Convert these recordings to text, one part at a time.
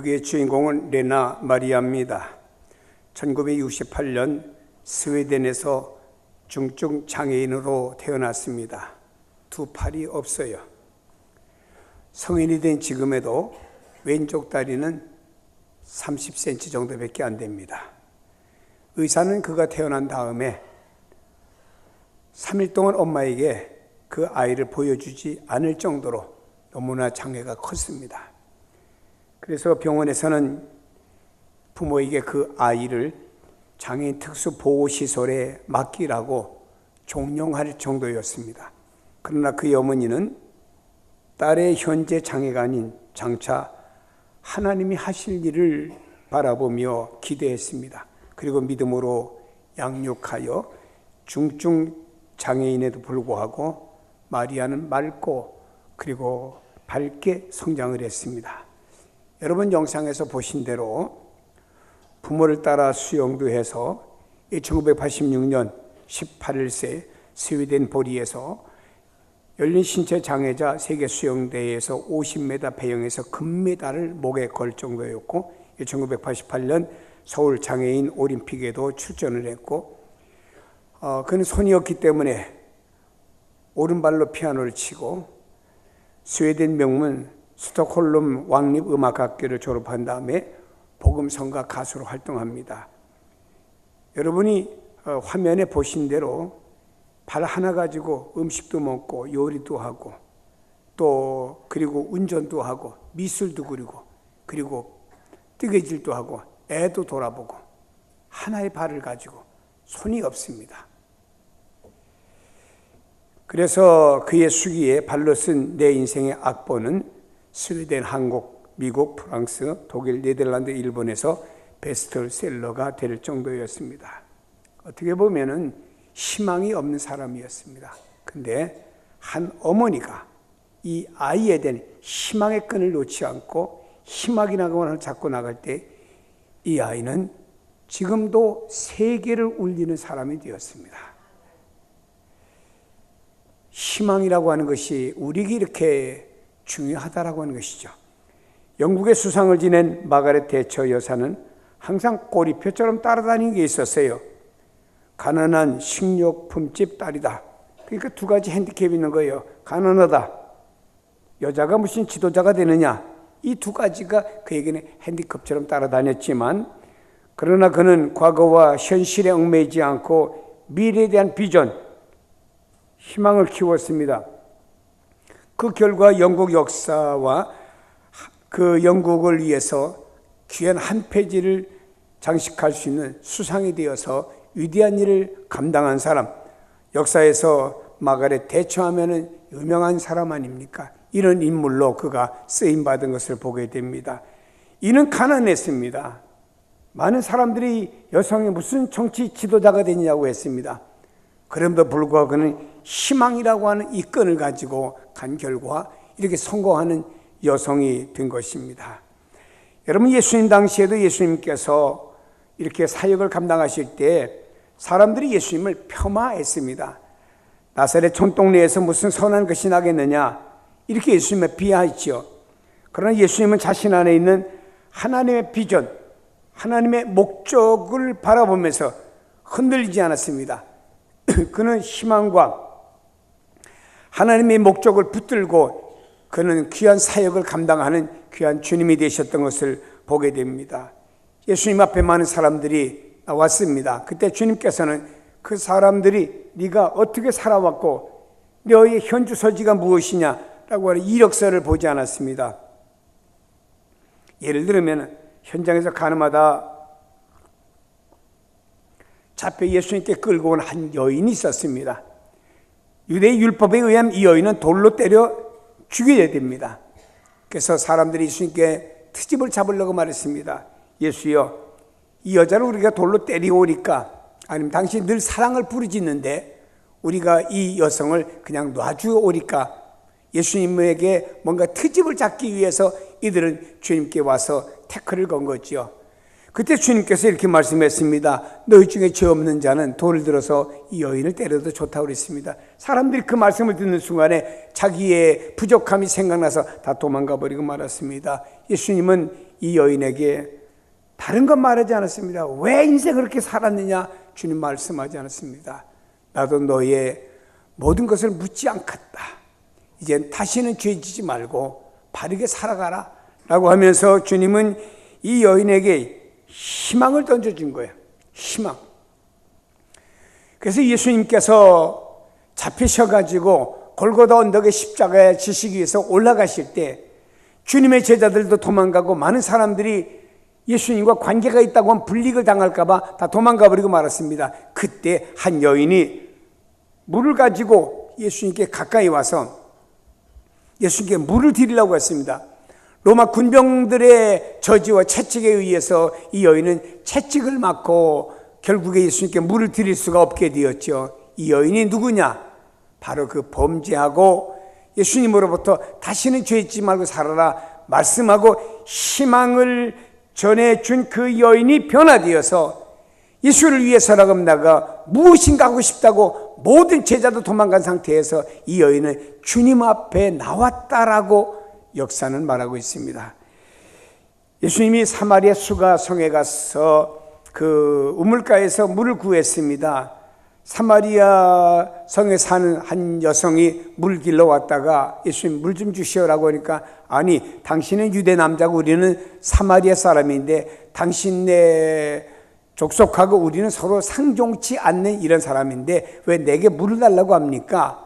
여기의 주인공은 레나 마리아입니다. 1968년 스웨덴에서 중증 장애인으로 태어났습니다. 두 팔이 없어요. 성인이 된 지금에도 왼쪽 다리는 30cm 정도밖에 안 됩니다. 의사는 그가 태어난 다음에 3일 동안 엄마에게 그 아이를 보여주지 않을 정도로 너무나 장애가 컸습니다. 그래서 병원에서는 부모에게 그 아이를 장애인 특수보호시설에 맡기라고 종용할 정도였습니다. 그러나 그의 어머니는 딸의 현재 장애가 아닌 장차 하나님이 하실 일을 바라보며 기대했습니다. 그리고 믿음으로 양육하여 중증 장애인에도 불구하고 마리아는 맑고 그리고 밝게 성장을 했습니다. 여러분 영상에서 보신 대로 부모를 따라 수영도 해서 1986년 18세 스웨덴 보리에서 열린 신체 장애자 세계 수영대회에서 50m 배영에서 금메달을 목에 걸 정도였고 1988년 서울 장애인 올림픽에도 출전을 했고 그는 손이 없기 때문에 오른발로 피아노를 치고 스웨덴 명문 스톡홀름 왕립음악학교를 졸업한 다음에 복음성가 가수로 활동합니다. 여러분이 화면에 보신 대로 발 하나 가지고 음식도 먹고 요리도 하고 또 그리고 운전도 하고 미술도 그리고 뜨개질도 하고 애도 돌아보고 하나의 발을 가지고 손이 없습니다. 그래서 그의 수기에 발로 쓴 내 인생의 악보는 스웨덴, 한국, 미국, 프랑스, 독일, 네덜란드, 일본에서 베스트셀러가 될 정도였습니다. 어떻게 보면은 희망이 없는 사람이었습니다. 근데 한 어머니가 이 아이에 대한 희망의 끈을 놓지 않고 희망이라고 잡고 나갈 때 이 아이는 지금도 세계를 울리는 사람이 되었습니다. 희망이라고 하는 것이 우리에게 이렇게 중요하다라고 하는 것이죠. 영국의 수상을 지낸 마가렛 대처 여사는 항상 꼬리표처럼 따라다니는 게 있었어요. 가난한 식료품집 딸이다. 그러니까 두 가지 핸디캡이 있는 거예요. 가난하다. 여자가 무슨 지도자가 되느냐. 이 두 가지가 그에게는 핸디캡처럼 따라다녔지만 그러나 그는 과거와 현실에 얽매이지 않고 미래에 대한 비전, 희망을 키웠습니다. 그 결과 영국 역사와 그 영국을 위해서 귀한 한 페이지를 장식할 수 있는 수상이 되어서 위대한 일을 감당한 사람, 역사에서 마가렛 대처하면은 유명한 사람 아닙니까? 이런 인물로 그가 쓰임받은 것을 보게 됩니다. 이는 가난했습니다. 많은 사람들이 여성이 무슨 정치 지도자가 되냐고 했습니다. 그럼에도 불구하고 그는 희망이라고 하는 이 끈을 가지고 간 결과 이렇게 성공하는 여성이 된 것입니다. 여러분 예수님 당시에도 예수님께서 이렇게 사역을 감당하실 때 사람들이 예수님을 폄하했습니다. 나사렛 촌동네에서 무슨 선한 것이 나겠느냐 이렇게 예수님을 비하했죠. 그러나 예수님은 자신 안에 있는 하나님의 비전, 하나님의 목적을 바라보면서 흔들리지 않았습니다. 그는 희망과 하나님의 목적을 붙들고 그는 귀한 사역을 감당하는 귀한 주님이 되셨던 것을 보게 됩니다. 예수님 앞에 많은 사람들이 나왔습니다. 그때 주님께서는 그 사람들이 네가 어떻게 살아왔고 너의 현주소지가 무엇이냐라고 하는 이력서를 보지 않았습니다. 예를 들면 현장에서 가늠하다 잡혀 예수님께 끌고 온 한 여인이 있었습니다. 유대 율법에 의하면 이 여인은 돌로 때려 죽여야 됩니다. 그래서 사람들이 예수님께 트집을 잡으려고 말했습니다. 예수여, 이 여자를 우리가 돌로 때리고 오니까 아니면 당신이 늘 사랑을 부르짖는데 우리가 이 여성을 그냥 놔주어 오니까 예수님에게 뭔가 트집을 잡기 위해서 이들은 주님께 와서 태클을 건 거죠. 그때 주님께서 이렇게 말씀했습니다. 너희 중에 죄 없는 자는 돌을 들어서 이 여인을 때려도 좋다고 그랬습니다. 사람들이 그 말씀을 듣는 순간에 자기의 부족함이 생각나서 다 도망가 버리고 말았습니다. 예수님은 이 여인에게 다른 건 말하지 않았습니다. 왜 인생 그렇게 살았느냐? 주님 말씀하지 않았습니다. 나도 너의 모든 것을 묻지 않겠다. 이제 다시는 죄 지지 말고 바르게 살아가라 라고 하면서 주님은 이 여인에게 희망을 던져준 거예요. 희망. 그래서 예수님께서 잡히셔가지고 골고다 언덕의 십자가에 지시기 위해서 올라가실 때 주님의 제자들도 도망가고 많은 사람들이 예수님과 관계가 있다고 하면 불이익을 당할까봐 다 도망가 버리고 말았습니다. 그때 한 여인이 물을 가지고 예수님께 가까이 와서 예수님께 물을 드리려고 했습니다. 로마 군병들의 저지와 채찍에 의해서 이 여인은 채찍을 맞고 결국에 예수님께 물을 드릴 수가 없게 되었죠. 이 여인이 누구냐? 바로 그 범죄하고 예수님으로부터 다시는 죄 짓지 말고 살아라 말씀하고 희망을 전해준 그 여인이 변화되어서 예수를 위해서라고 나가 무엇인가 하고 싶다고 모든 제자도 도망간 상태에서 이 여인은 주님 앞에 나왔다라고 역사는 말하고 있습니다. 예수님이 사마리아 수가성에 가서 그 우물가에서 물을 구했습니다. 사마리아 성에 사는 한 여성이 물 길러 왔다가 예수님 물 좀 주시오라고 하니까 아니 당신은 유대 남자고 우리는 사마리아 사람인데 당신네 족속하고 우리는 서로 상종치 않는 이런 사람인데 왜 내게 물을 달라고 합니까?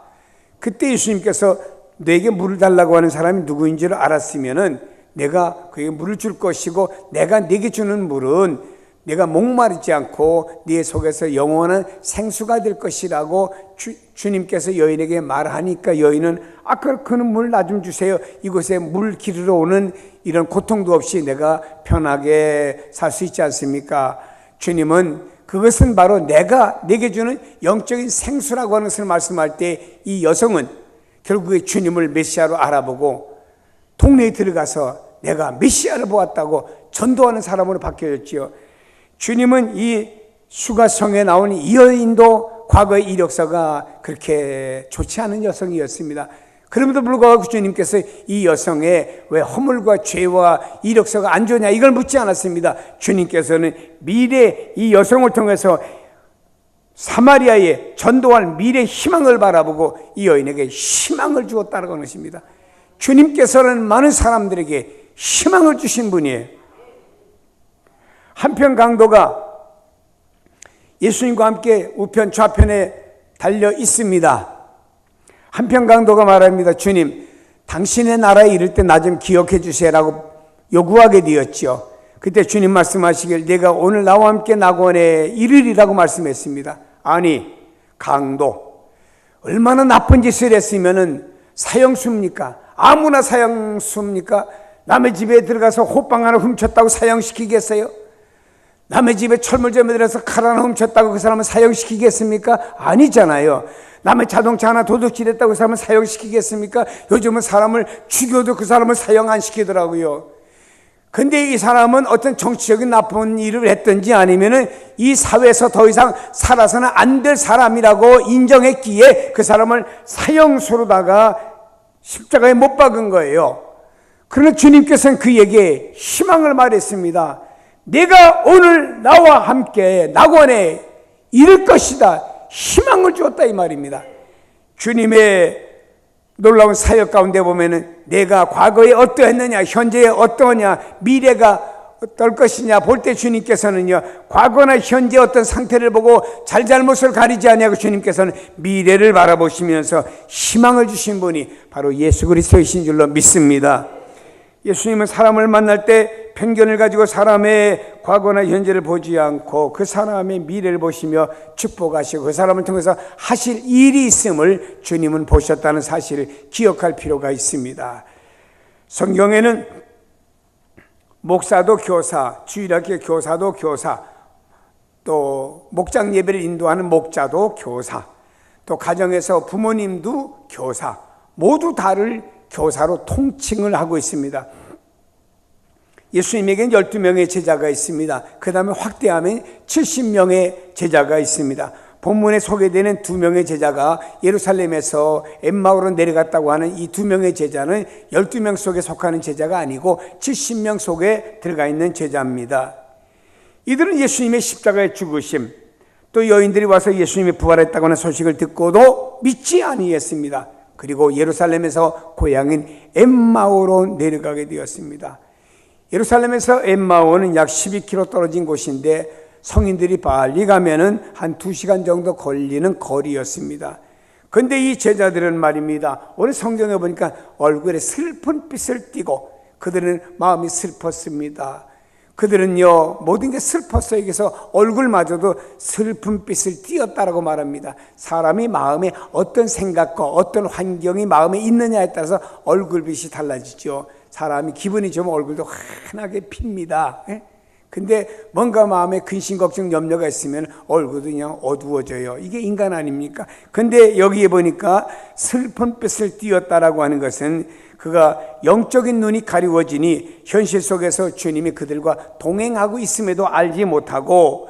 그때 예수님께서 내게 물을 달라고 하는 사람이 누구인지를 알았으면은 내가 그에게 물을 줄 것이고 내가 네게 주는 물은 내가 목마르지 않고 네 속에서 영원한 생수가 될 것이라고 주님께서 여인에게 말하니까 여인은 아까 그는 물 나 좀 주세요. 이곳에 물 기르러 오는 이런 고통도 없이 내가 편하게 살 수 있지 않습니까? 주님은 그것은 바로 내가 내게 주는 영적인 생수라고 하는 것을 말씀할 때 이 여성은 결국에 주님을 메시아로 알아보고 동네에 들어가서 내가 메시아를 보았다고 전도하는 사람으로 바뀌어졌지요. 주님은 이 수가성에 나온 이 여인도 과거의 이력서가 그렇게 좋지 않은 여성이었습니다. 그럼에도 불구하고 주님께서 이 여성의 왜 허물과 죄와 이력서가 안 좋냐 이걸 묻지 않았습니다. 주님께서는 미래 이 여성을 통해서 사마리아에 전도할 미래 희망을 바라보고 이 여인에게 희망을 주었다는 것입니다. 주님께서는 많은 사람들에게 희망을 주신 분이에요. 한편 강도가 예수님과 함께 우편 좌편에 달려 있습니다. 한편 강도가 말합니다. 주님, 당신의 나라에 이를 때 나 좀 기억해 주세요라고 요구하게 되었죠. 그때 주님 말씀하시길 내가 오늘 나와 함께 낙원에 이르리라고 말씀했습니다. 아니 강도 얼마나 나쁜 짓을 했으면은 사형수입니까? 아무나 사형수입니까? 남의 집에 들어가서 호빵 하나 훔쳤다고 사형시키겠어요? 남의 집에 철물점에 들어서 칼 하나 훔쳤다고 그 사람은 사형시키겠습니까? 아니잖아요. 남의 자동차 하나 도둑질했다고 그 사람은 사형시키겠습니까? 요즘은 사람을 죽여도 그 사람을 사형 안 시키더라고요. 근데 이 사람은 어떤 정치적인 나쁜 일을 했든지 아니면은 이 사회에서 더 이상 살아서는 안 될 사람이라고 인정했기에 그 사람을 사형수로다가 십자가에 못 박은 거예요. 그러나 주님께서는 그에게 희망을 말했습니다. 내가 오늘 나와 함께 낙원에 이를 것이다. 희망을 주었다 이 말입니다. 주님의 놀라운 사역 가운데 보면은 내가 과거에 어떠했느냐, 현재에 어떠하냐, 미래가 어떨 것이냐 볼 때 주님께서는요, 과거나 현재 어떤 상태를 보고 잘잘못을 가리지 아니하고 주님께서는 미래를 바라보시면서 희망을 주신 분이 바로 예수 그리스도이신 줄로 믿습니다. 예수님은 사람을 만날 때 편견을 가지고 사람의 과거나 현재를 보지 않고 그 사람의 미래를 보시며 축복하시고 그 사람을 통해서 하실 일이 있음을 주님은 보셨다는 사실을 기억할 필요가 있습니다. 성경에는 목사도 교사, 주일학교 교사도 교사, 또 목장 예배를 인도하는 목자도 교사, 또 가정에서 부모님도 교사, 모두 다를 교사로 통칭을 하고 있습니다. 예수님에게는 12명의 제자가 있습니다. 그 다음에 확대하면 70명의 제자가 있습니다. 본문에 소개되는 두 명의 제자가 예루살렘에서 엠마오로 내려갔다고 하는 이 두 명의 제자는 12명 속에 속하는 제자가 아니고 70명 속에 들어가 있는 제자입니다. 이들은 예수님의 십자가의 죽으심, 또 여인들이 와서 예수님이 부활했다고 하는 소식을 듣고도 믿지 아니했습니다. 그리고 예루살렘에서 고향인 엠마오로 내려가게 되었습니다. 예루살렘에서 엠마오는 약 12km 떨어진 곳인데 성인들이 빨리 가면은 한 2시간 정도 걸리는 거리였습니다. 그런데 이 제자들은 말입니다, 오늘 성경에 보니까 얼굴에 슬픈 빛을 띠고 그들은 마음이 슬펐습니다. 그들은요, 모든 게 슬펐어요. 그래서 얼굴마저도 슬픈 빛을 띠었다라고 말합니다. 사람이 마음에 어떤 생각과 어떤 환경이 마음에 있느냐에 따라서 얼굴빛이 달라지죠. 사람이 기분이 좋으면 얼굴도 환하게 핍니다. 근데 뭔가 마음에 근심, 걱정, 염려가 있으면 얼굴도 그냥 어두워져요. 이게 인간 아닙니까? 근데 여기에 보니까 슬픈 빛을 띄었다라고 하는 것은 그가 영적인 눈이 가리워지니 현실 속에서 주님이 그들과 동행하고 있음에도 알지 못하고,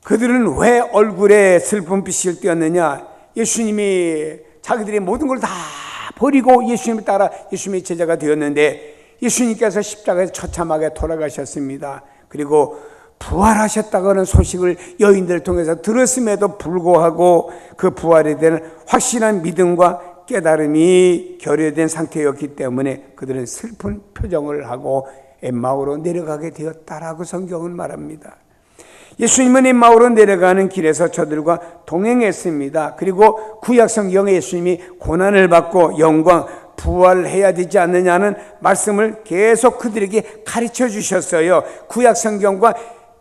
그들은 왜 얼굴에 슬픈 빛을 띄었느냐? 예수님이 자기들의 모든 걸 다 버리고 예수님을 따라 예수님의 제자가 되었는데 예수님께서 십자가에서 처참하게 돌아가셨습니다. 그리고 부활하셨다고 하는 소식을 여인들을 통해서 들었음에도 불구하고 그 부활에 대한 확실한 믿음과 깨달음이 결여된 상태였기 때문에 그들은 슬픈 표정을 하고 엠마오로 내려가게 되었다라고 성경은 말합니다. 예수님은 엠마오로 내려가는 길에서 저들과 동행했습니다. 그리고 구약 성경에 예수님이 고난을 받고 영광, 부활해야 되지 않느냐는 말씀을 계속 그들에게 가르쳐 주셨어요. 구약 성경과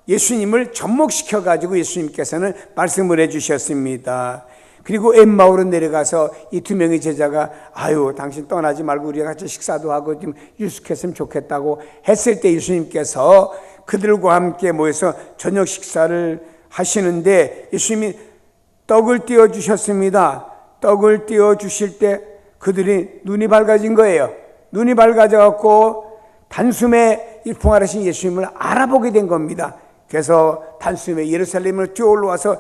예수님을 접목시켜 가지고 예수님께서는 말씀을 해 주셨습니다. 그리고 엠마오로 내려가서 이 두 명의 제자가 아유, 당신 떠나지 말고 우리가 같이 식사도 하고 좀 유숙했으면 좋겠다고 했을 때 예수님께서 그들과 함께 모여서 저녁 식사를 하시는데 예수님이 떡을 띄워 주셨습니다. 떡을 띄워 주실 때 그들이 눈이 밝아진 거예요. 눈이 밝아져 갖고 단숨에 이 부활하신 예수님을 알아보게 된 겁니다. 그래서 단숨에 예루살렘을 뛰어올라와서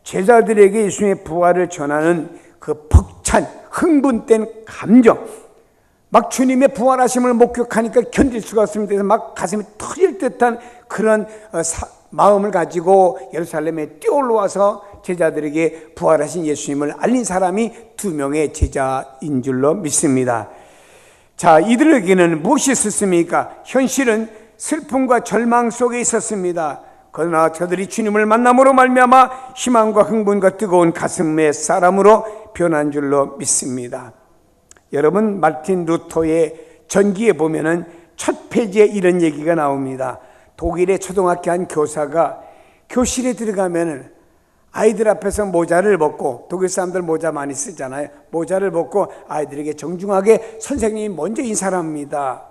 제자들에게 예수님의 부활을 전하는 그 벅찬 흥분된 감정, 막 주님의 부활하심을 목격하니까 견딜 수가 없습니다. 그래서 막 가슴이 터질 듯한 그런 마음을 가지고 예루살렘에 뛰어올라와서 제자들에게 부활하신 예수님을 알린 사람이 두 명의 제자인 줄로 믿습니다. 자, 이들에게는 무엇이 있었습니까? 현실은 슬픔과 절망 속에 있었습니다. 그러나 저들이 주님을 만남으로 말미암아 희망과 흥분과 뜨거운 가슴의 사람으로 변한 줄로 믿습니다. 여러분, 마르틴 루터의 전기에 보면은 첫 페이지에 이런 얘기가 나옵니다. 독일의 초등학교 한 교사가 교실에 들어가면은 아이들 앞에서 모자를 벗고, 독일 사람들 모자 많이 쓰잖아요. 모자를 벗고 아이들에게 정중하게 선생님이 먼저 인사를 합니다.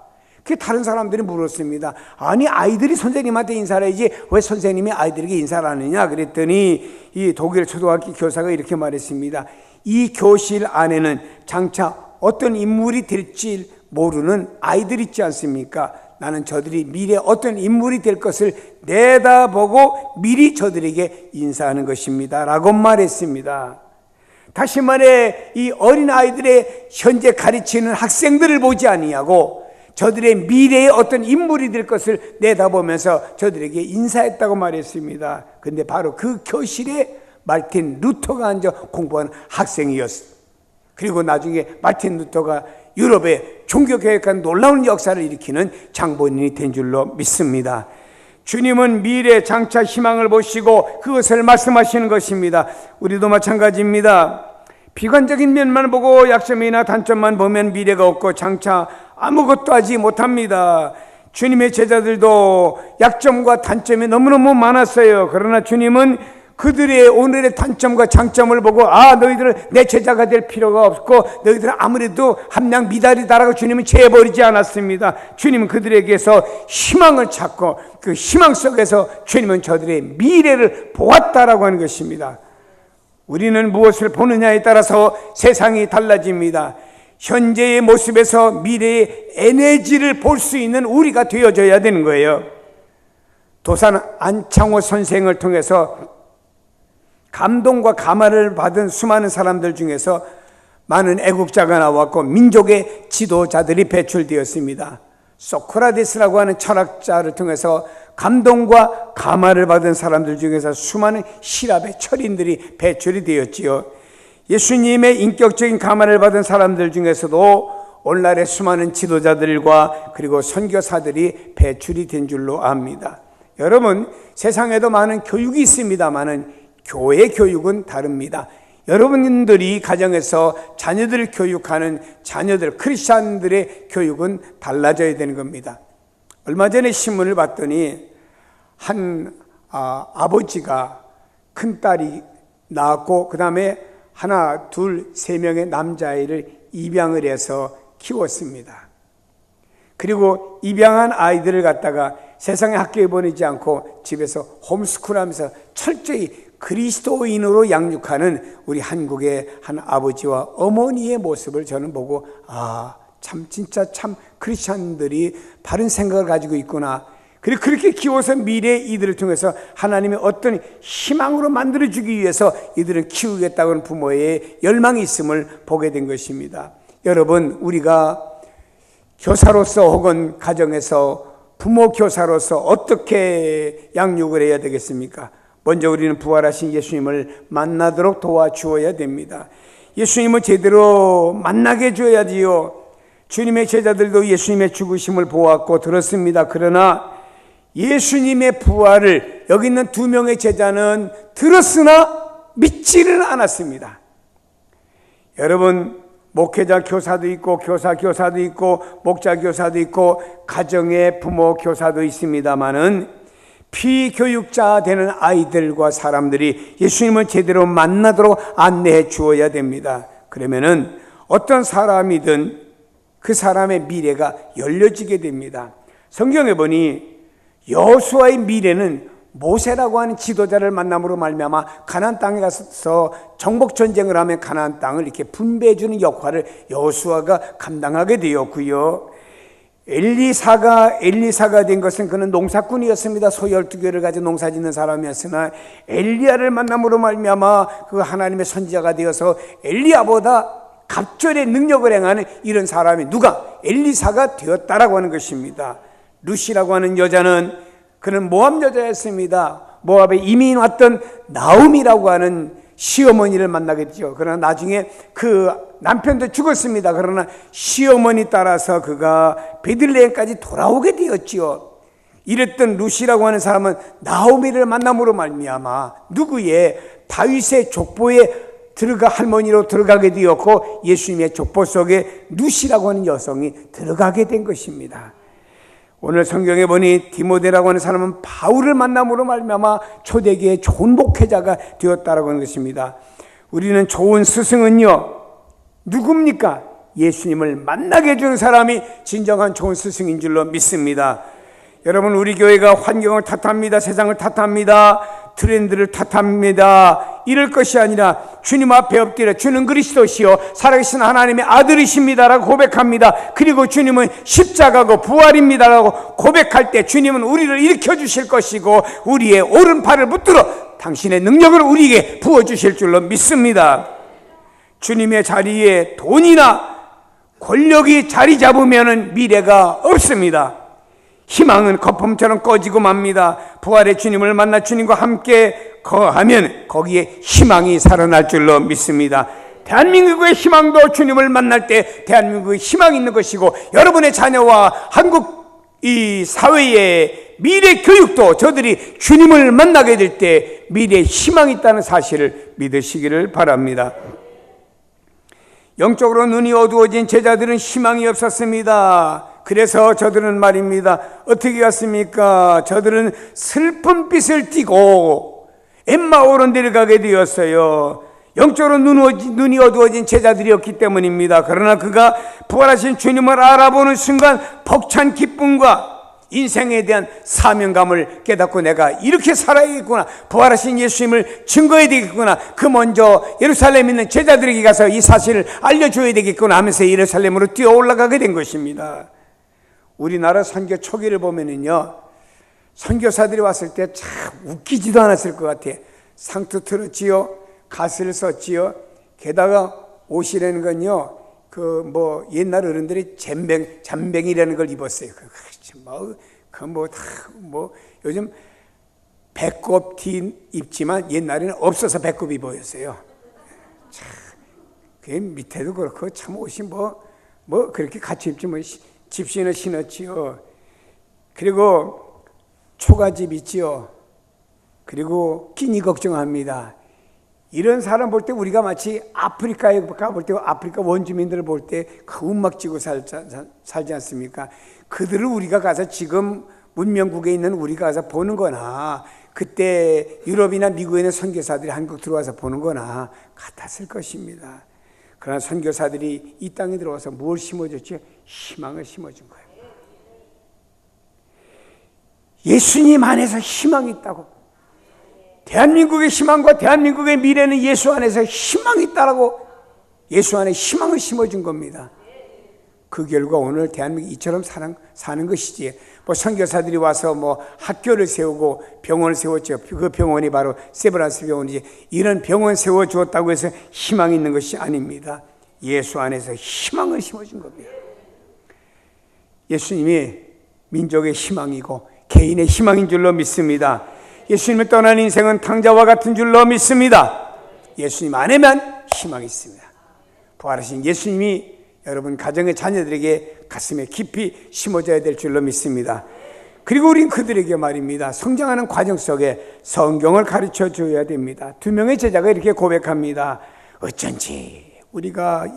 그 다른 사람들이 물었습니다. 아니, 아이들이 선생님한테 인사를 해야지 왜 선생님이 아이들에게 인사를 하느냐? 그랬더니 이 독일 초등학교 교사가 이렇게 말했습니다. 이 교실 안에는 장차 어떤 인물이 될지 모르는 아이들 있지 않습니까? 나는 저들이 미래에 어떤 인물이 될 것을 내다보고 미리 저들에게 인사하는 것입니다 라고 말했습니다. 다시 말해, 이 어린 아이들의 현재 가르치는 학생들을 보지 아니하고 저들의 미래에 어떤 인물이 될 것을 내다보면서 저들에게 인사했다고 말했습니다. 근데 바로 그 교실에 마르틴 루터가 앉아 공부하는 학생이었어요. 그리고 나중에 마르틴 루터가 유럽의 종교개혁한 놀라운 역사를 일으키는 장본인이 된 줄로 믿습니다. 주님은 미래 장차 희망을 보시고 그것을 말씀하시는 것입니다. 우리도 마찬가지입니다. 비관적인 면만 보고 약점이나 단점만 보면 미래가 없고 장차 아무것도 하지 못합니다. 주님의 제자들도 약점과 단점이 너무너무 많았어요. 그러나 주님은 그들의 오늘의 단점과 장점을 보고 너희들은 내 제자가 될 필요가 없고 너희들은 아무래도 함량 미달이다라고 주님은 제해버리지 않았습니다. 주님은 그들에게서 희망을 찾고 그 희망 속에서 주님은 저들의 미래를 보았다라고 하는 것입니다. 우리는 무엇을 보느냐에 따라서 세상이 달라집니다. 현재의 모습에서 미래의 에너지를 볼 수 있는 우리가 되어져야 되는 거예요. 도산 안창호 선생을 통해서 감동과 감화를 받은 수많은 사람들 중에서 많은 애국자가 나왔고 민족의 지도자들이 배출되었습니다. 소크라테스라고 하는 철학자를 통해서 감동과 감화를 받은 사람들 중에서 수많은 시랍의 철인들이 배출이 되었지요. 예수님의 인격적인 감화를 받은 사람들 중에서도 오늘날의 수많은 지도자들과 그리고 선교사들이 배출이 된 줄로 압니다. 여러분, 세상에도 많은 교육이 있습니다만은 교회 교육은 다릅니다. 여러분들이 가정에서 자녀들을 교육하는 자녀들, 크리스찬들의 교육은 달라져야 되는 겁니다. 얼마 전에 신문을 봤더니 한 아버지가 큰딸이 낳았고 그 다음에 하나, 둘, 세 명의 남자아이를 입양을 해서 키웠습니다. 그리고 입양한 아이들을 갖다가 세상에 학교에 보내지 않고 집에서 홈스쿨하면서 철저히 그리스도인으로 양육하는 우리 한국의 한 아버지와 어머니의 모습을 저는 보고 진짜 크리스찬들이 바른 생각을 가지고 있구나. 그리고 그렇게 키워서 미래의 이들을 통해서 하나님의 어떤 희망으로 만들어주기 위해서 이들을 키우겠다는 부모의 열망이 있음을 보게 된 것입니다. 여러분, 우리가 교사로서 혹은 가정에서 부모 교사로서 어떻게 양육을 해야 되겠습니까? 먼저 우리는 부활하신 예수님을 만나도록 도와주어야 됩니다. 예수님을 제대로 만나게 해줘야지요. 주님의 제자들도 예수님의 죽으심을 보았고 들었습니다. 그러나 예수님의 부활을 여기 있는 2명의 제자는 들었으나 믿지를 않았습니다. 여러분, 목회자 교사도 있고 교사도 있고 목자 교사도 있고 가정의 부모 교사도 있습니다마는 피교육자 되는 아이들과 사람들이 예수님을 제대로 만나도록 안내해 주어야 됩니다. 그러면은 어떤 사람이든 그 사람의 미래가 열려지게 됩니다. 성경에 보니 여호수아의 미래는 모세라고 하는 지도자를 만남으로 말미암아 가나안 땅에 가서 정복 전쟁을 하면 가나안 땅을 이렇게 분배해 주는 역할을 여호수아가 감당하게 되었고요. 엘리사가 된 것은 그는 농사꾼이었습니다. 소 12개를 가지고 농사 짓는 사람이었으나 엘리야를 만남으로 말미암아 그 하나님의 선지자가 되어서 엘리야보다 갑절의 능력을 행하는 이런 사람이 누가? 엘리사가 되었다라고 하는 것입니다. 루시라고 하는 여자는 그는 모압 여자였습니다. 모압에 이민 왔던 나움이라고 하는 시어머니를 만나게 되죠. 그러나 나중에 그 남편도 죽었습니다. 그러나 시어머니 따라서 그가 베들레헴까지 돌아오게 되었지요. 이랬던 루시라고 하는 사람은 나오미를 만남으로 말미암아 누구의 다윗의 족보에 할머니로 들어가게 되었고 예수님의 족보 속에 루시라고 하는 여성이 들어가게 된 것입니다. 오늘 성경에 보니 디모데라고 하는 사람은 바울을 만남으로 말미암아 초대교회의 좋은 목회자가 되었다라고 하는 것입니다. 우리는 좋은 스승은요, 누굽니까? 예수님을 만나게 해주는 사람이 진정한 좋은 스승인 줄로 믿습니다. 여러분, 우리 교회가 환경을 탓합니다. 세상을 탓합니다. 트렌드를 탓합니다. 이럴 것이 아니라 주님 앞에 엎드려 주는 그리스도시요 살아계신 하나님의 아들이십니다라고 고백합니다. 그리고 주님은 십자가고 부활입니다라고 고백할 때 주님은 우리를 일으켜 주실 것이고 우리의 오른팔을 붙들어 당신의 능력을 우리에게 부어주실 줄로 믿습니다. 주님의 자리에 돈이나 권력이 자리 잡으면 미래가 없습니다. 희망은 거품처럼 꺼지고 맙니다. 부활의 주님을 만나 주님과 함께 거하면 거기에 희망이 살아날 줄로 믿습니다. 대한민국의 희망도 주님을 만날 때 대한민국의 희망이 있는 것이고 여러분의 자녀와 한국 이 사회의 미래 교육도 저들이 주님을 만나게 될 때 미래에 희망이 있다는 사실을 믿으시기를 바랍니다. 영적으로 눈이 어두워진 제자들은 희망이 없었습니다. 그래서 저들은 말입니다. 어떻게 갔습니까? 저들은 슬픈 빛을 띠고 엠마오로 내려가게 되었어요. 영적으로 눈이 어두워진 제자들이었기 때문입니다. 그러나 그가 부활하신 주님을 알아보는 순간 벅찬 기쁨과 인생에 대한 사명감을 깨닫고 내가 이렇게 살아야겠구나, 부활하신 예수님을 증거해야 되겠구나, 그 먼저 예루살렘에 있는 제자들에게 가서 이 사실을 알려줘야 되겠구나 하면서 예루살렘으로 뛰어 올라가게 된 것입니다. 우리나라 선교 초기를 보면은요, 선교사들이 왔을 때 참 웃기지도 않았을 것 같아요. 상투 틀었지요. 가스를 썼지요. 게다가 옷이라는 건요, 옛날 어른들이 잠뱅이라는 걸 입었어요. 요즘 배꼽 티 입지만 옛날에는 없어서 배꼽이 보였어요. 참, 그 밑에도 그렇고 참 옷이 그렇게 같이 입지 집신을 신었지요. 그리고 초가집 있지요. 그리고 끼니 걱정합니다. 이런 사람 볼 때 우리가 마치 아프리카에 가볼 때 아프리카 원주민들을 볼 때 그 움막 쥐고 살지 않습니까? 그들을 우리가 가서 지금 문명국에 있는 우리가 가서 보는 거나 그때 유럽이나 미국에 있는 선교사들이 한국 들어와서 보는 거나 같았을 것입니다. 그러나 선교사들이 이 땅에 들어와서 뭘 심어줬죠? 희망을 심어준 거예요. 예수님 안에서 희망이 있다고. 대한민국의 희망과 대한민국의 미래는 예수 안에서 희망이 있다라고 예수 안에 희망을 심어준 겁니다. 그 결과 오늘 대한민국이 이처럼 사는 것이지. 선교사들이 와서 학교를 세우고 병원을 세웠죠. 그 병원이 바로 세브란스 병원이지. 이런 병원 세워주었다고 해서 희망이 있는 것이 아닙니다. 예수 안에서 희망을 심어준 겁니다. 예수님이 민족의 희망이고 개인의 희망인 줄로 믿습니다. 예수님을 떠난 인생은 탕자와 같은 줄로 믿습니다. 예수님 안에만 희망이 있습니다. 부활하신 예수님이 여러분 가정의 자녀들에게 가슴에 깊이 심어져야 될 줄로 믿습니다. 그리고 우린 그들에게 말입니다. 성장하는 과정 속에 성경을 가르쳐 줘야 됩니다. 2명의 제자가 이렇게 고백합니다. 어쩐지 우리가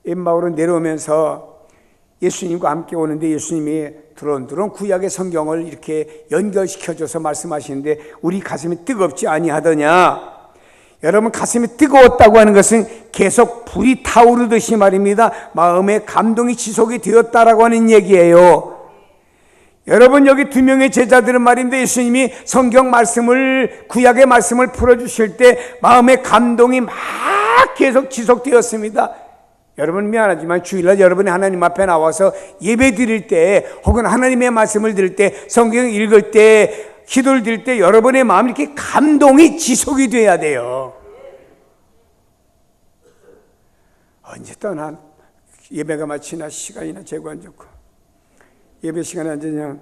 엠마오로 내려오면서 예수님과 함께 오는데 예수님이 두런두런 구약의 성경을 이렇게 연결시켜줘서 말씀하시는데 우리 가슴이 뜨겁지 아니하더냐. 여러분 가슴이 뜨거웠다고 하는 것은 계속 불이 타오르듯이 말입니다. 마음의 감동이 지속이 되었다라고 하는 얘기예요. 여러분 여기 2명의 제자들은 말인데 예수님이 성경 말씀을 구약의 말씀을 풀어주실 때 마음의 감동이 막 계속 지속되었습니다. 여러분 미안하지만 주일날 여러분이 하나님 앞에 나와서 예배 드릴 때 혹은 하나님의 말씀을 들을 때 성경을 읽을 때 기도를 드릴 때 여러분의 마음이 이렇게 감동이 지속이 돼야 돼요. 언제 떠나 예배가 마치나 시간이나 재고 안 좋고 예배 시간에 앉아 그냥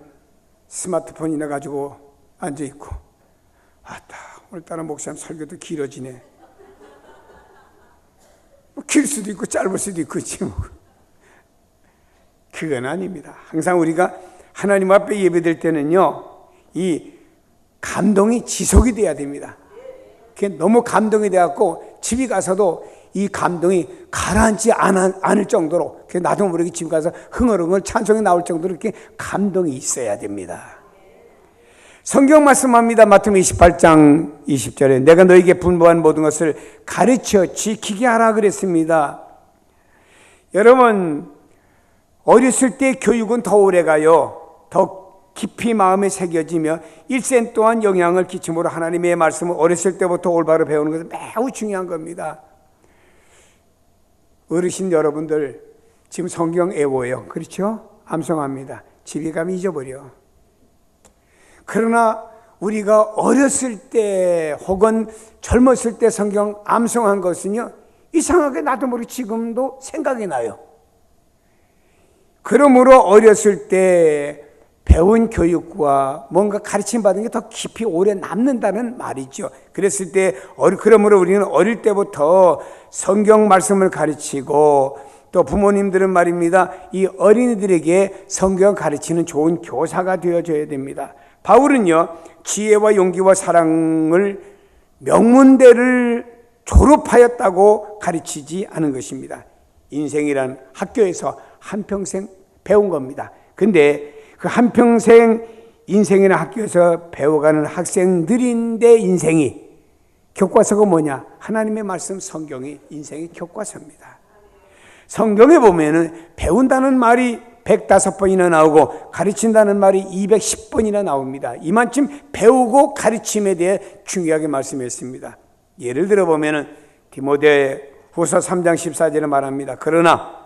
스마트폰이나 가지고 앉아 있고 아따 오늘따라 목사님 설교도 길어지네. 길 수도 있고 짧을 수도 있고 그건 아닙니다. 항상 우리가 하나님 앞에 예배될 때는요 이 감동이 지속이 돼야 됩니다. 그게 너무 감동이 돼갖고 집에 가서도 이 감동이 가라앉지 않을 정도로 나도 모르게 집에 가서 흥얼흥얼 찬송이 나올 정도로 이렇게 감동이 있어야 됩니다. 성경 말씀합니다. 마태복음 28장 20절에 내가 너에게 분부한 모든 것을 가르쳐 지키게 하라 그랬습니다. 여러분 어렸을 때 교육은 더 오래가요. 더 깊이 마음에 새겨지며 일생 동안 영향을 끼침으로 하나님의 말씀을 어렸을 때부터 올바로 배우는 것은 매우 중요한 겁니다. 어르신 여러분들 지금 성경 애워요. 그렇죠? 암송합니다. 집에 가면 잊어버려. 그러나 우리가 어렸을 때 혹은 젊었을 때 성경 암송한 것은요 이상하게 나도 모르게 지금도 생각이 나요. 그러므로 어렸을 때 배운 교육과 뭔가 가르침 받은 게 더 깊이 오래 남는다는 말이죠. 그랬을 때 그러므로 우리는 어릴 때부터 성경 말씀을 가르치고 또 부모님들은 말입니다. 이 어린이들에게 성경 가르치는 좋은 교사가 되어줘야 됩니다. 바울은요 지혜와 용기와 사랑을 명문대를 졸업하였다고 가르치지 않은 것입니다. 인생이란 학교에서 한평생 배운 겁니다. 근데 그 한평생 인생이나 학교에서 배워가는 학생들인데 인생이 교과서가 뭐냐? 하나님의 말씀 성경이 인생의 교과서입니다. 성경에 보면은 배운다는 말이 105번이나 나오고 가르친다는 말이 210번이나 나옵니다. 이만큼 배우고 가르침에 대해 중요하게 말씀했습니다. 예를 들어 보면은 디모데 후서 3장 14절에 말합니다. 그러나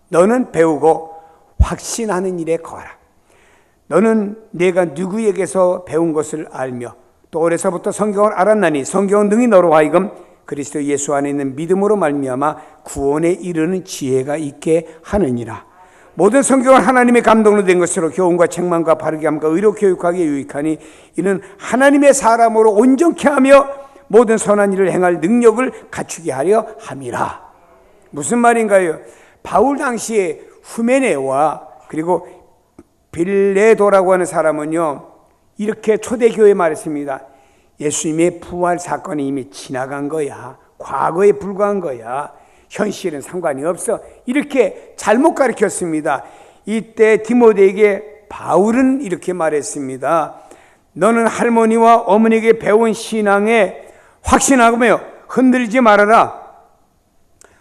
너는 배우고 확신하는 일에 거하라. 너는 내가 누구에게서 배운 것을 알며 또 어려서부터 성경을 알았나니 성경은 능히 너로 하여금 그리스도 예수 안에 있는 믿음으로 말미암아 구원에 이르는 지혜가 있게 하느니라. 모든 성경은 하나님의 감동으로 된 것으로 교훈과 책망과 바르게 함과 의로 교육하기에 유익하니 이는 하나님의 사람으로 온전케 하며 모든 선한 일을 행할 능력을 갖추게 하려 함이라. 무슨 말인가요? 바울 당시에 후메네와 그리고 빌레도라고 하는 사람은요, 이렇게 초대교회에 말했습니다. 예수님의 부활 사건이 이미 지나간 거야. 과거에 불과한 거야. 현실은 상관이 없어. 이렇게 잘못 가르쳤습니다. 이때 디모데에게 바울은 이렇게 말했습니다. 너는 할머니와 어머니에게 배운 신앙에 확신하며 흔들리지 말아라.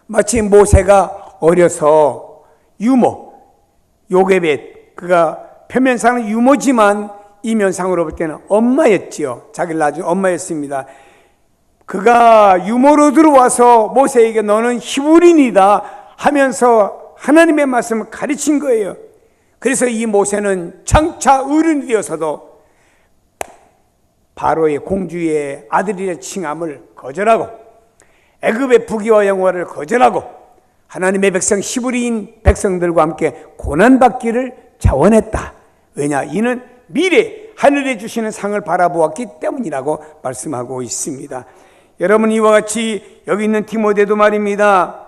마치 모세가 어려서 유모, 요게벳, 그가 표면상은 유모지만 이면상으로 볼 때는 엄마였지요. 자기를 낳아준 엄마였습니다. 그가 유모로 들어와서 모세에게 너는 히브리인이다 하면서 하나님의 말씀을 가르친 거예요. 그래서 이 모세는 장차 어른이 되어서도 바로의 공주의 아들이라 칭함을 거절하고 애굽의 부귀와 영화를 거절하고 하나님의 백성 히브리인 백성들과 함께 고난받기를 자원했다. 왜냐? 이는 미래 하늘에 주시는 상을 바라보았기 때문이라고 말씀하고 있습니다. 여러분, 이와 같이 여기 있는 디모데도 말입니다.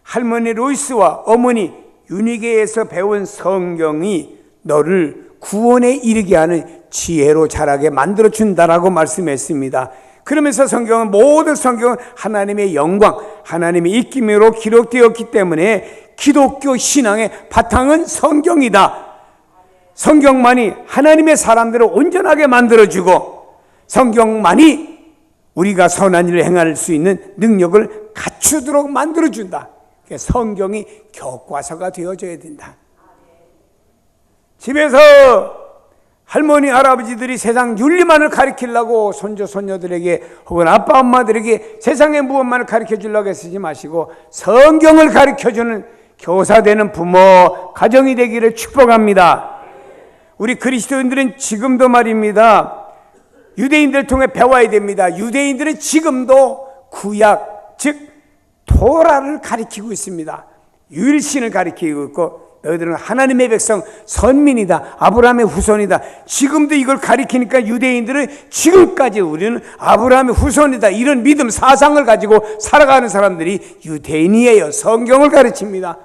할머니 로이스와 어머니 유니게에서 배운 성경이 너를 구원에 이르게 하는 지혜로 자라게 만들어준다라고 말씀했습니다. 그러면서 성경은, 모든 성경은 하나님의 영광, 하나님의 입김으로 기록되었기 때문에 기독교 신앙의 바탕은 성경이다. 성경만이 하나님의 사람들을 온전하게 만들어주고 성경만이 우리가 선한 일을 행할 수 있는 능력을 갖추도록 만들어준다. 성경이 교과서가 되어줘야 된다. 집에서 할머니, 할아버지들이 세상 윤리만을 가르치려고 손주, 손녀들에게 혹은 아빠, 엄마들에게 세상의 무엇만을 가르쳐주려고 쓰지 마시고 성경을 가르쳐주는 교사 되는 부모, 가정이 되기를 축복합니다. 우리 그리스도인들은 지금도 말입니다. 유대인들을 통해 배워야 됩니다. 유대인들은 지금도 구약, 즉 토라를 가리키고 있습니다. 유일신을 가리키고 있고 너희들은 하나님의 백성, 선민이다, 아브라함의 후손이다. 지금도 이걸 가리키니까 유대인들은 지금까지 우리는 아브라함의 후손이다, 이런 믿음, 사상을 가지고 살아가는 사람들이 유대인이에요. 성경을 가르칩니다.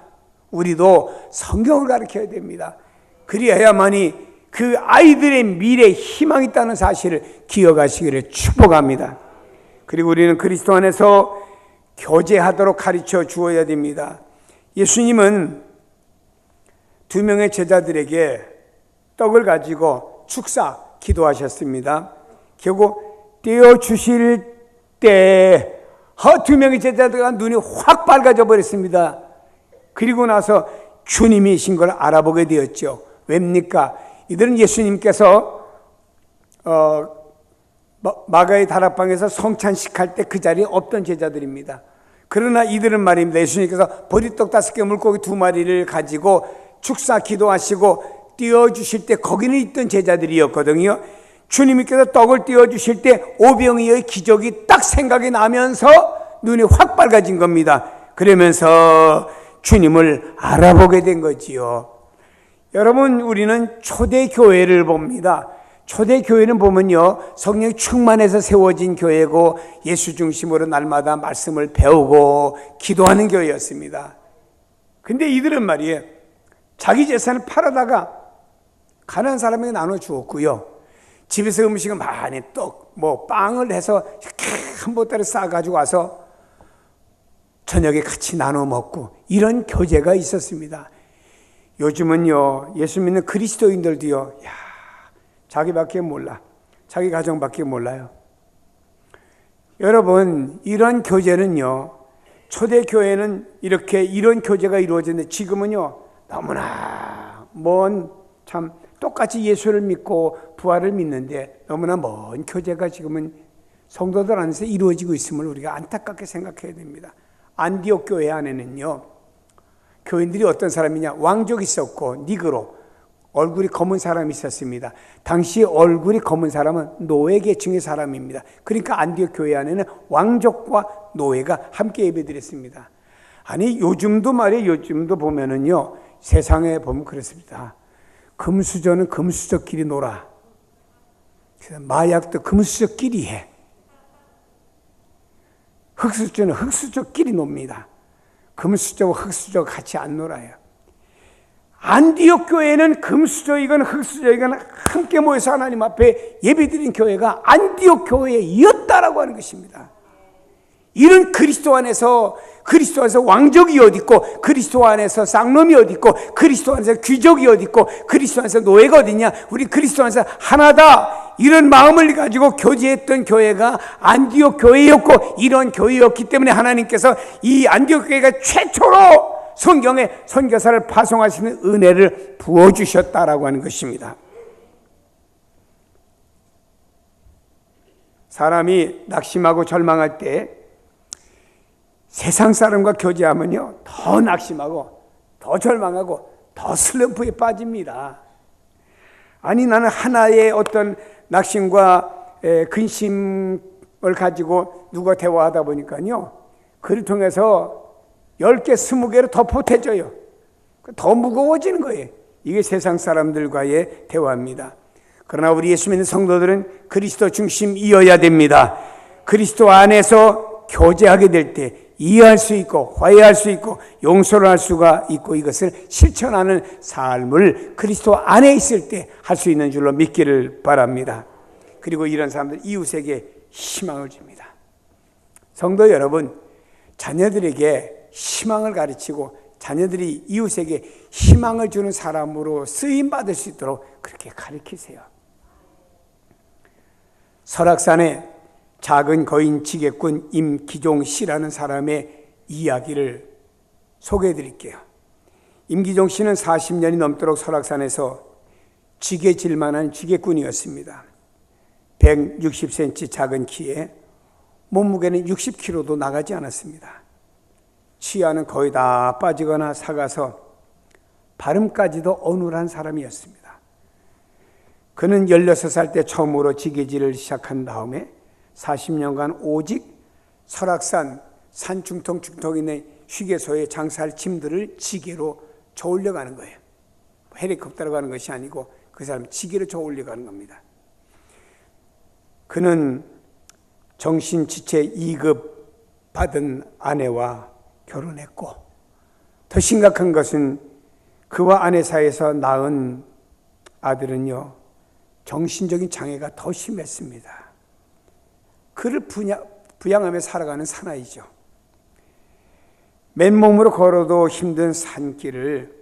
우리도 성경을 가르쳐야 됩니다. 그리해야만이 그 아이들의 미래에 희망이 있다는 사실을 기억하시기를 축복합니다. 그리고 우리는 그리스도 안에서 교제하도록 가르쳐 주어야 됩니다. 예수님은 2명의 제자들에게 떡을 가지고 축사 기도하셨습니다. 결국 떼어주실 때 2명의 제자들과 눈이 확 밝아져 버렸습니다. 그리고 나서 주님이신 걸 알아보게 되었죠. 왜입니까? 이들은 예수님께서 마가의 다락방에서 성찬식 할 때 그 자리에 없던 제자들입니다. 그러나 이들은 말입니다. 예수님께서 보리떡 5개, 물고기 2마리를 가지고 축사 기도하시고 띄워주실 때 거기는 있던 제자들이었거든요. 주님께서 떡을 띄워주실 때 오병이어의 기적이 딱 생각이 나면서 눈이 확 밝아진 겁니다. 그러면서 주님을 알아보게 된 거지요. 여러분, 우리는 초대교회를 봅니다. 초대교회는 보면요, 성령이 충만해서 세워진 교회고 예수 중심으로 날마다 말씀을 배우고 기도하는 교회였습니다. 근데 이들은 말이에요, 자기 재산을 팔아다가 가난한 사람에게 나눠주었고요, 집에서 음식을 많이 빵을 해서 이렇게 한 보따리 싸가지고 와서 저녁에 같이 나눠 먹고 이런 교제가 있었습니다. 요즘은요, 예수 믿는 그리스도인들도요, 자기밖에 몰라. 자기 가정밖에 몰라요. 여러분, 이런 교제는요, 초대교회는 이렇게 이런 교제가 이루어졌는데 지금은요, 너무나 참 똑같이 예수를 믿고 부활을 믿는데 너무나 먼 교제가 지금은 성도들 안에서 이루어지고 있음을 우리가 안타깝게 생각해야 됩니다. 안디옥 교회 안에는요, 교인들이 어떤 사람이냐, 왕족이 있었고 니그로, 얼굴이 검은 사람이 있었습니다. 당시 얼굴이 검은 사람은 노예 계층의 사람입니다. 그러니까 안디옥 교회 안에는 왕족과 노예가 함께 예배드렸습니다. 아니 요즘도 말이에요. 요즘도 보면은요, 세상에 보면 그렇습니다. 금수저는 금수저끼리 놀아. 마약도 금수저끼리 해. 흑수저는 흑수저끼리 놉니다. 금수저와 흑수저가 같이 안 놀아요. 안디옥 교회는 금수저이건 흑수저이건 함께 모여서 하나님 앞에 예배드린 교회가 안디옥 교회였다라고 하는 것입니다. 이런 그리스도 안에서 왕족이 어디 있고, 그리스도 안에서 쌍놈이 어디 있고, 그리스도 안에서 귀족이 어디 있고, 그리스도 안에서 노예가 어디 있냐, 우리 그리스도 안에서 하나다, 이런 마음을 가지고 교제했던 교회가 안디옥 교회였고, 이런 교회였기 때문에 하나님께서 이 안디옥 교회가 최초로 성경에 선교사를 파송하시는 은혜를 부어주셨다라고 하는 것입니다. 사람이 낙심하고 절망할 때 세상 사람과 교제하면요, 더 낙심하고 더 절망하고 더 슬럼프에 빠집니다. 아니 나는 하나의 어떤 낙심과 근심을 가지고 누가 대화하다 보니까요, 그를 통해서 10개, 20개로 더 보태져요. 더 무거워지는 거예요. 이게 세상 사람들과의 대화입니다. 그러나 우리 예수 믿는 성도들은 그리스도 중심이어야 됩니다. 그리스도 안에서 교제하게 될 때 이해할 수 있고 화해할 수 있고 용서를 할 수가 있고, 이것을 실천하는 삶을 그리스도 안에 있을 때 할 수 있는 줄로 믿기를 바랍니다. 그리고 이런 사람들 이웃에게 희망을 줍니다. 성도 여러분, 자녀들에게 희망을 가르치고 자녀들이 이웃에게 희망을 주는 사람으로 쓰임받을 수 있도록 그렇게 가르치세요. 설악산에 작은 거인 지게꾼 임기종 씨라는 사람의 이야기를 소개해 드릴게요. 임기종 씨는 40년이 넘도록 설악산에서 지게질 만한 지게꾼이었습니다. 160cm 작은 키에 몸무게는 60kg도 나가지 않았습니다. 치아는 거의 다 빠지거나 삭아서 발음까지도 어눌한 사람이었습니다. 그는 16살 때 처음으로 지게질을 시작한 다음에 40년간 오직 설악산 산중턱 있는 휴게소에 장사할 짐들을 지게로 저 올려가는 거예요. 헬리콥터로 가는 것이 아니고 그 사람 지게로 저 올려가는 겁니다. 그는 정신지체 2급 받은 아내와 결혼했고, 더 심각한 것은 그와 아내 사이에서 낳은 아들은요, 정신적인 장애가 더 심했습니다. 그를 부양하며 살아가는 사나이죠. 맨몸으로 걸어도 힘든 산길을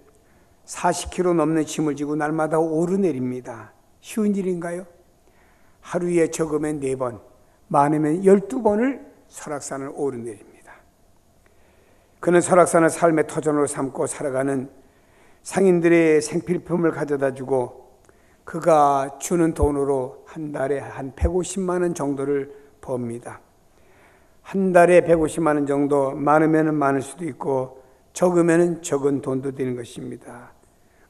40km 넘는 짐을 지고 날마다 오르내립니다. 쉬운 일인가요? 하루에 적으면 4번, 많으면 12번을 설악산을 오르내립니다. 그는 설악산을 삶의 터전으로 삼고 살아가는 상인들의 생필품을 가져다 주고, 그가 주는 돈으로 한 달에 한 150만 원 정도를 법니다. 한 달에 150만 원 정도, 많으면 많을 수도 있고 적으면 적은 돈도 되는 것입니다.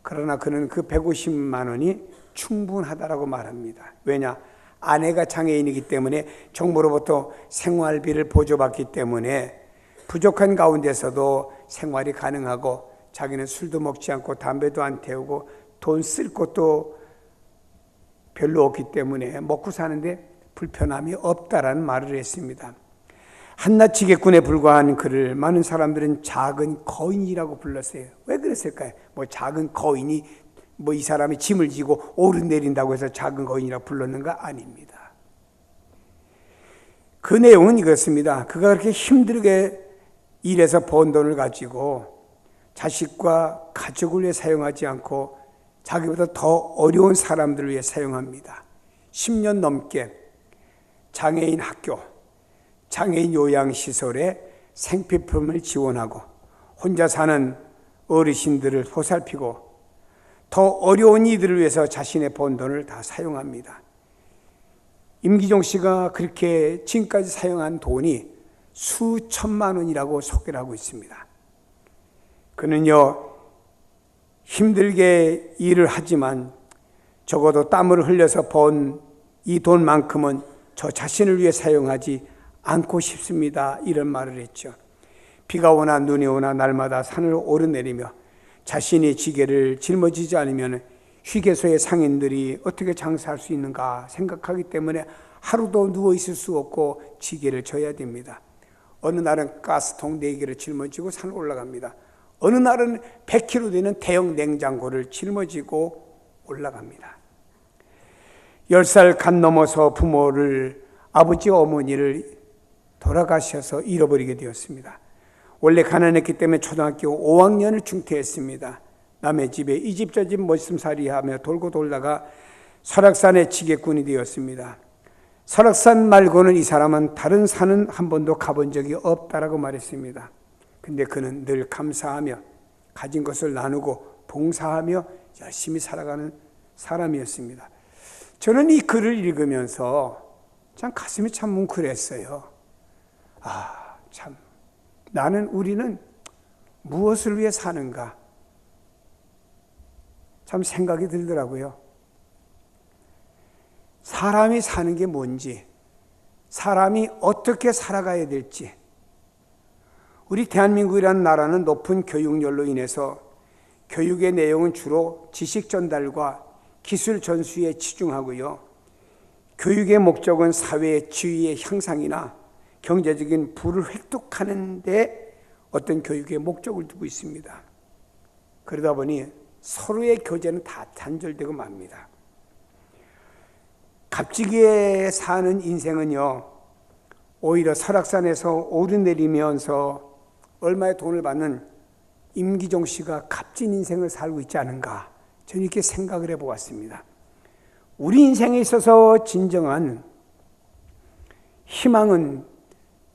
그러나 그는 그 150만 원이 충분하다라고 말합니다. 왜냐? 아내가 장애인이기 때문에 정부로부터 생활비를 보조받기 때문에 부족한 가운데서도 생활이 가능하고, 자기는 술도 먹지 않고 담배도 안 태우고 돈 쓸 것도 별로 없기 때문에 먹고 사는데 불편함이 없다라는 말을 했습니다. 한낱 지게꾼에 불과한 그를 많은 사람들은 작은 거인이라고 불렀어요. 왜 그랬을까요? 작은 거인이 이 사람이 짐을 지고 오르내린다고 해서 작은 거인이라고 불렀는가? 아닙니다. 그 내용은 이렇습니다. 그가 그렇게 힘들게 일해서 번 돈을 가지고 자식과 가족을 위해 사용하지 않고 자기보다 더 어려운 사람들을 위해 사용합니다. 10년 넘게 장애인 학교, 장애인 요양시설에 생필품을 지원하고 혼자 사는 어르신들을 보살피고 더 어려운 이들을 위해서 자신의 번 돈을 다 사용합니다. 임기종 씨가 그렇게 지금까지 사용한 돈이 수천만 원이라고 소개를 하고 있습니다. 그는요, 힘들게 일을 하지만 적어도 땀을 흘려서 번 이 돈만큼은 저 자신을 위해 사용하지 않고 싶습니다. 이런 말을 했죠. 비가 오나 눈이 오나 날마다 산을 오르내리며 자신이 지게를 짊어지지 않으면 휴게소의 상인들이 어떻게 장사할 수 있는가 생각하기 때문에 하루도 누워 있을 수 없고 지게를 져야 됩니다. 어느 날은 가스통 4개를 짊어지고 산을 올라갑니다. 어느 날은 100kg 되는 대형 냉장고를 짊어지고 올라갑니다. 10살 간 넘어서 부모를, 아버지 어머니를 돌아가셔서 잃어버리게 되었습니다. 원래 가난했기 때문에 초등학교 5학년을 중퇴했습니다. 남의 집에 이 집 저 집 머슴살이 하며 돌고 돌다가 설악산의 지게꾼이 되었습니다. 설악산 말고는 이 사람은 다른 산은 한 번도 가본 적이 없다라고 말했습니다. 근데 그는 늘 감사하며 가진 것을 나누고 봉사하며 열심히 살아가는 사람이었습니다. 저는 이 글을 읽으면서 참 가슴이 참 뭉클했어요. 참 우리는 무엇을 위해 사는가 참 생각이 들더라고요. 사람이 사는 게 뭔지, 사람이 어떻게 살아가야 될지. 우리 대한민국이라는 나라는 높은 교육열로 인해서 교육의 내용은 주로 지식 전달과 기술 전수에 치중하고요. 교육의 목적은 사회의 지위의 향상이나 경제적인 부를 획득하는 데 어떤 교육의 목적을 두고 있습니다. 그러다 보니 서로의 교제는 다 단절되고 맙니다. 값지게 사는 인생은요, 오히려 설악산에서 오르내리면서 얼마의 돈을 받는 임기종 씨가 값진 인생을 살고 있지 않은가, 저는 이렇게 생각을 해보았습니다. 우리 인생에 있어서 진정한 희망은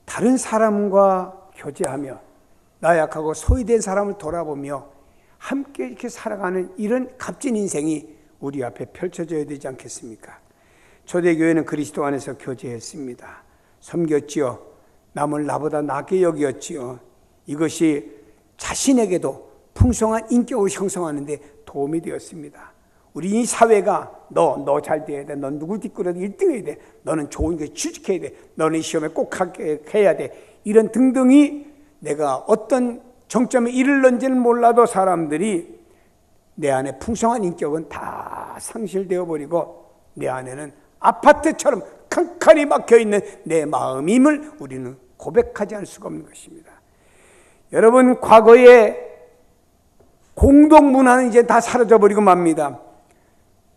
다른 사람과 교제하며 나약하고 소외된 사람을 돌아보며 함께 이렇게 살아가는 이런 값진 인생이 우리 앞에 펼쳐져야 되지 않겠습니까? 초대교회는 그리스도 안에서 교제했습니다. 섬겼지요. 남을 나보다 낫게 여겼지요. 이것이 자신에게도 풍성한 인격을 형성하는 데 도움이 되었습니다. 우리 이 사회가 너 잘 돼야 돼. 넌 누굴 뒷끌어도 1등 해야 돼. 너는 좋은 게 취직해야 돼. 너는 시험에 꼭 해야 돼. 이런 등등이 내가 어떤 정점에 이르는지는 몰라도 사람들이 내 안에 풍성한 인격은 다 상실되어 버리고 내 안에는 아파트처럼 칸칸이 막혀있는 내 마음임을 우리는 고백하지 않을 수가 없는 것입니다. 여러분, 과거에 공동문화는 이제 다 사라져버리고 맙니다.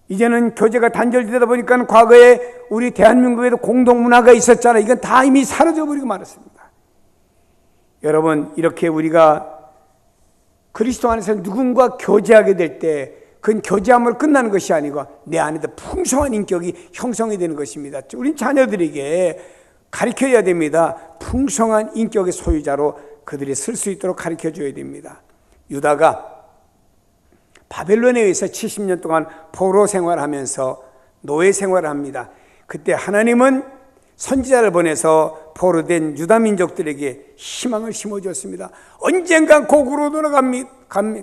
이제는 교제가 단절되다 보니까 과거에 우리 대한민국에도 공동문화가 있었잖아요. 이건 다 이미 사라져버리고 말았습니다. 여러분, 이렇게 우리가 그리스도 안에서 누군가 교제하게 될 때 그건 교제함으로 끝나는 것이 아니고 내 안에도 풍성한 인격이 형성이 되는 것입니다. 우린 자녀들에게 가르쳐야 됩니다. 풍성한 인격의 소유자로 그들이 쓸 수 있도록 가르쳐줘야 됩니다. 유다가 바벨론에 의해서 70년 동안 포로 생활하면서 노예 생활을 합니다. 그때 하나님은 선지자를 보내서 포로된 유다 민족들에게 희망을 심어줬습니다. 언젠간 고국으로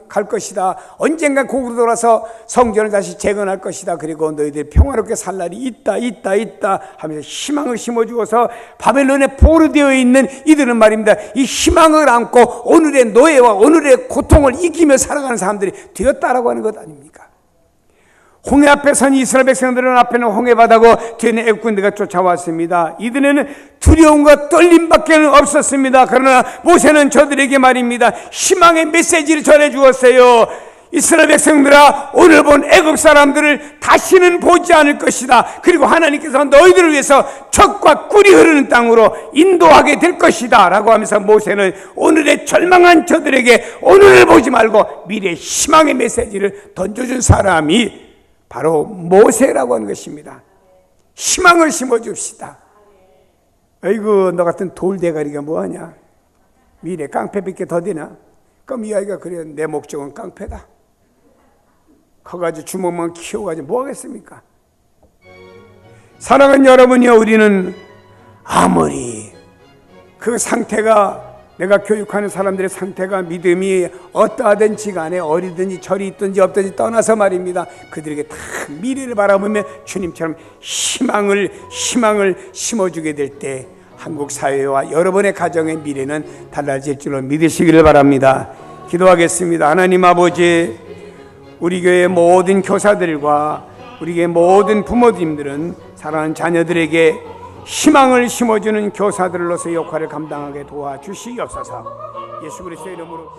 갈 것이다. 언젠간 고국으로 돌아서 성전을 다시 재건할 것이다. 그리고 너희들이 평화롭게 살 날이 있다 하면서 희망을 심어주어서 바벨론에 포로되어 있는 이들은 말입니다. 이 희망을 안고 오늘의 노예와 오늘의 고통을 이기며 살아가는 사람들이 되었다라고 하는 것 아닙니까? 홍해 앞에 선 이스라엘 백성들은 앞에는 홍해바다고 뒤에는 애국군대가 쫓아왔습니다. 이들에는 두려움과 떨림밖에 없었습니다. 그러나 모세는 저들에게 말입니다. 희망의 메시지를 전해주었어요. 이스라엘 백성들아, 오늘 본 애국 사람들을 다시는 보지 않을 것이다. 그리고 하나님께서 너희들을 위해서 젖과 꿀이 흐르는 땅으로 인도하게 될 것이다 라고 하면서 모세는 오늘의 절망한 저들에게 오늘을 보지 말고 미래의 희망의 메시지를 던져준 사람이 바로 모세라고 하는 것입니다. 희망을 심어줍시다. 아이고, 너 같은 돌대가리가 뭐하냐? 미래 깡패밖에 더 되나? 그럼 이 아이가 그래, 내 목적은 깡패다. 커가지고 주먹만 키워가지고 뭐 하겠습니까? 사랑하는 여러분이요, 우리는 아무리 그 상태가 내가 교육하는 사람들의 상태가 믿음이 어떠하든지 간에 어리든지 절이 있든지 없든지 떠나서 말입니다. 그들에게 다 미래를 바라보며 주님처럼 희망을 심어주게 될 때 한국 사회와 여러분의 가정의 미래는 달라질 줄로 믿으시기를 바랍니다. 기도하겠습니다. 하나님 아버지, 우리 교회 모든 교사들과 우리 교회 모든 부모님들은 사랑하는 자녀들에게 희망을 심어주는 교사들로서 역할을 감당하게 도와주시옵소서. 예수 그리스도의 이름으로